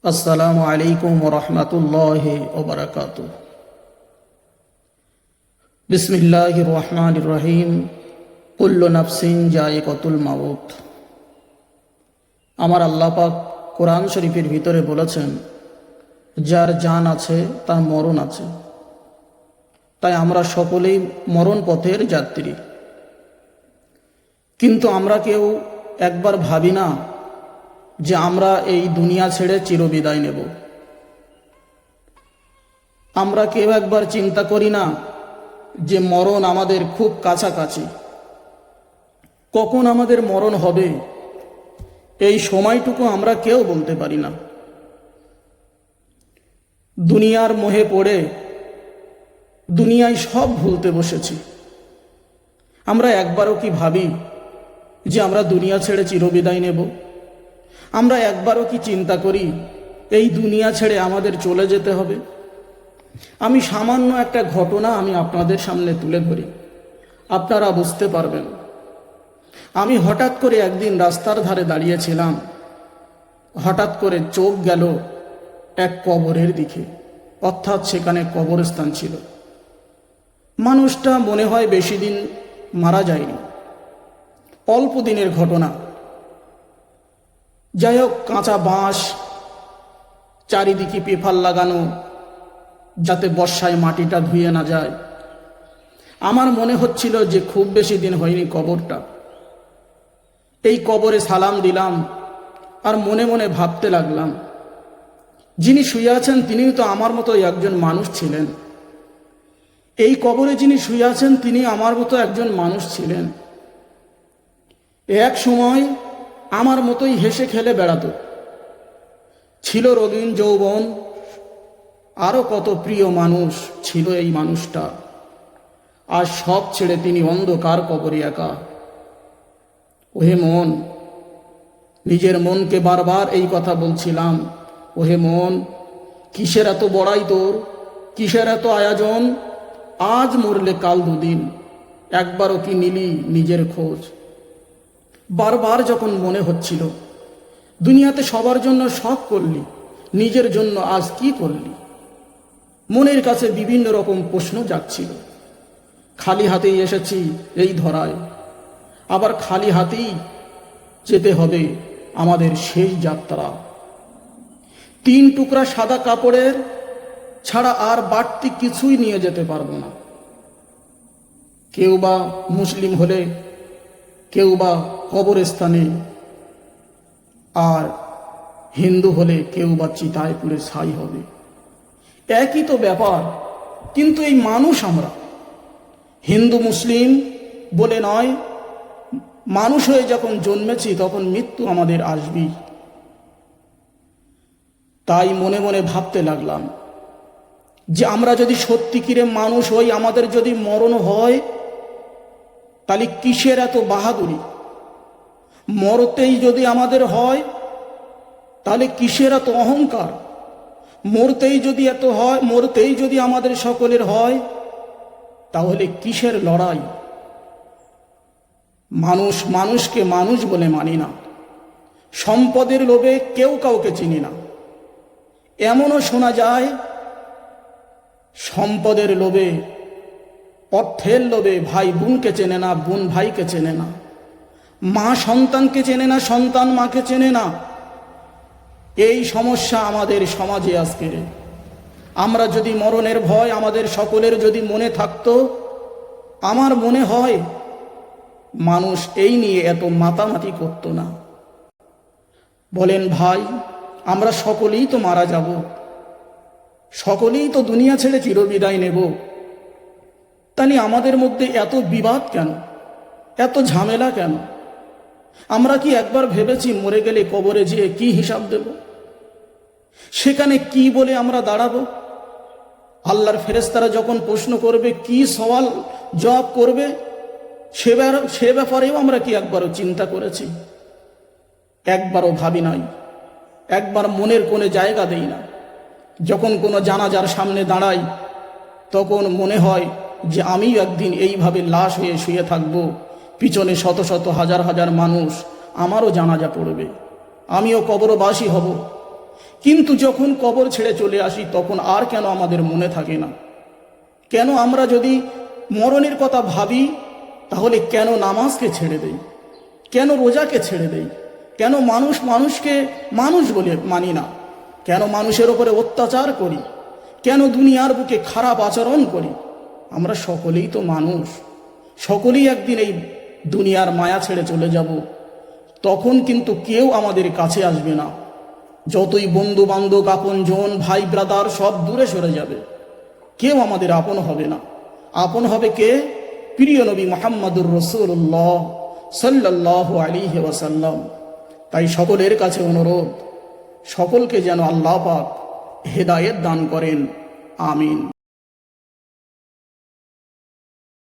আসসালামু আলাইকুম ওরহমতুল্লাহি ওবরাকাতুহ। বিসমিল্লাহির রহমানির রহিম। কুল্লু নাফসিন যায়িকাতুল মাউত। আমার আল্লাহ পাক কোরআন শরীফের ভিতরে বলেছেন, যার জান আছে তার মরণ আছে। তাই আমরা সকলেই মরণ পথের যাত্রী। কিন্তু আমরা কেউ একবার ভাবি না যে আমরা এই দুনিয়া ছেড়ে চিরবিদায় নেব। আমরা কেউ একবার চিন্তা করি না যে মরণ আমাদের খুব কাছাকাছি। কখন আমাদের মরণ হবে এই সময়টুকু আমরা কেউ বলতে পারি না। দুনিয়ার মোহে পড়ে দুনিয়ায় সব ভুলতে বসেছি। আমরা একবারও কি ভাবি যে আমরা দুনিয়া ছেড়ে চিরবিদায় নেব? আমরা একবারও কি চিন্তা করি এই দুনিয়া ছেড়ে আমাদের চলে যেতে হবে? আমি সামান্য একটা ঘটনা আমি আপনাদের সামনে তুলে ধরি, আপনারা বুঝতে পারবেন। আমি হঠাৎ করে একদিন রাস্তার ধারে দাঁড়িয়েছিলাম। হঠাৎ করে চোখ গেল এক কবরের দিকে, অর্থাৎ সেখানে কবরস্থান ছিল। মানুষটা মনে হয় বেশি দিন মারা যায়নি, অল্প দিনের ঘটনা। যাই হোক, কাঁচা বাঁশ, চারিদিকে পেপার লাগানো যাতে বর্ষায় মাটিটা ধুয়ে না যায়। আমার মনে হচ্ছিল যে খুব বেশি দিন হয়নি কবরটা। এই কবরে সালাম দিলাম আর মনে মনে ভাবতে লাগলাম, যিনি শুয়ে আছেন তিনিও তো আমার মতো একজন মানুষ ছিলেন। এই কবরে যিনি শুয়ে আছেন তিনি আমার মতো একজন মানুষ ছিলেন। এক সময় আমার মতোই হেসে খেলে বেড়াতো, ছিল রঙিন যৌবন, আরো কত প্রিয় মানুষ ছিল এই মানুষটা। আর সব ছেড়ে তিনি অন্ধকার কবরে একা। ওহে মন, নিজের মনকে বারবার এই কথা বলছিলাম, ওহে মন, কিসের এত বড়াই তোর, কিসের এত আয়োজন? আজ মরলে কাল দুদিন, একবারও কি নিলি নিজের খোঁজ? বারবার যখন মনে হচ্ছিল দুনিয়াতে সবার জন্য সব করলি, নিজের জন্য আজ কি করলি? মনের কাছে বিভিন্ন রকম প্রশ্ন জাগছিল। খালি হাতেই এসেছি এই ধরায়, আবার খালি হাতেই যেতে হবে আমাদের শেষ যাত্রা। 3 টুকরা সাদা কাপড়ের ছাড়া আর বাড়তি কিছুই নিয়ে যেতে পারবো না। কেউ বা মুসলিম হলে, কেউ বা কবরস্থানে, আর হিন্দু হলে কেউ বা চিতায় পুড়ে ছাই হবে। একই তো ব্যাপার, কিন্তু এই মানুষ আমরা হিন্দু মুসলিম বলে নয়, মানুষ হয়ে যখন জন্মেছি তখন মৃত্যু আমাদের আসবেই। তাই মনে মনে ভাবতে লাগলাম যে আমরা যদি সত্যিকারে মানুষ হই, আমাদের যদি মরণ হয়, তাহলে কিসের এত বাহাদুরি? মরতেই যদি আমাদের হয় তাহলে কিসের এত অহংকার? মরতেই যদি এত হয়, মরতেই যদি আমাদের সকলের হয়, তাহলে কিসের লড়াই? মানুষ মানুষকে মানুষ বলে মানি না। সম্পদের লোভে কেউ কাউকে চিনি না। এমনও শোনা যায় সম্পদের লোভে, অর্থের লোভে ভাই বোনকে চেনে না, বোন ভাইকে চেনে না, মা সন্তানকে চেনে না, সন্তান মাকে চেনে না। এই সমস্যা আমাদের সমাজে আজকে। আমরা যদি মরণের ভয় আমাদের সকলের যদি মনে থাকতো, আমার মনে হয় মানুষ এই নিয়ে এত মাতামাতি করতো না। বলেন ভাই, আমরা সকলেই তো মারা যাব, সকলেই তো দুনিয়া ছেড়ে চিরবিদায় নেব। তাহলে আমাদের মধ্যে এত বিবাদ কেন, এত ঝামেলা কেন? আমরা কি একবার ভেবেছি মরে গেলে কবরে যেয়ে কি হিসাব দেব? সেখানে কি বলে আমরা দাঁড়াবো? আল্লাহর ফেরেশতারা যখন প্রশ্ন করবে, কি সওয়াল জবাব করবে, সে ব্যাপারেও আমরা কি একবারও চিন্তা করেছি? একবারও ভাবি নাই, একবার মনের কোণে জায়গা দেই না। যখন কোনো জানাজার সামনে দাঁড়াই তখন মনে হয় যে আমিও একদিন এইভাবে লাশ হয়ে শুয়ে থাকব, পিছনে শত শত হাজার হাজার মানুষ আমারও জানাজা পড়বে, আমিও কবরবাসী হব। কিন্তু যখন কবর ছেড়ে চলে আসি তখন আর কেন আমাদের মনে থাকে না? কেন আমরা যদি মরণের কথা ভাবি তাহলে কেন নামাজকে ছেড়ে দেই, কেন রোজাকে ছেড়ে দেই, কেন মানুষকে মানুষ বলে মানি না, কেন মানুষের ওপরে অত্যাচার করি, কেন দুনিয়ার বুকে খারাপ আচরণ করি? আমরা সকলেই তো মানুষ, সকলেই একদিন এই দুনিয়ার মায়া ছেড়ে চলে যাব। তখন কিন্তু কেউ আমাদের কাছে আসবে না। যতই বন্ধু বান্ধব, আপন জন, ভাই ব্রাদার সব দূরে সরে যাবে, কেউ আমাদের আপন হবে না। আপন হবে কে? প্রিয় নবী মুহাম্মদুর রাসূলুল্লাহ সাল্লাল্লাহু আলাইহি ওয়াসাল্লাম। তাই সকলের কাছে অনুরোধ, সকলকে যেন আল্লাহ পাক হেদায়েত দান করেন। আমিন।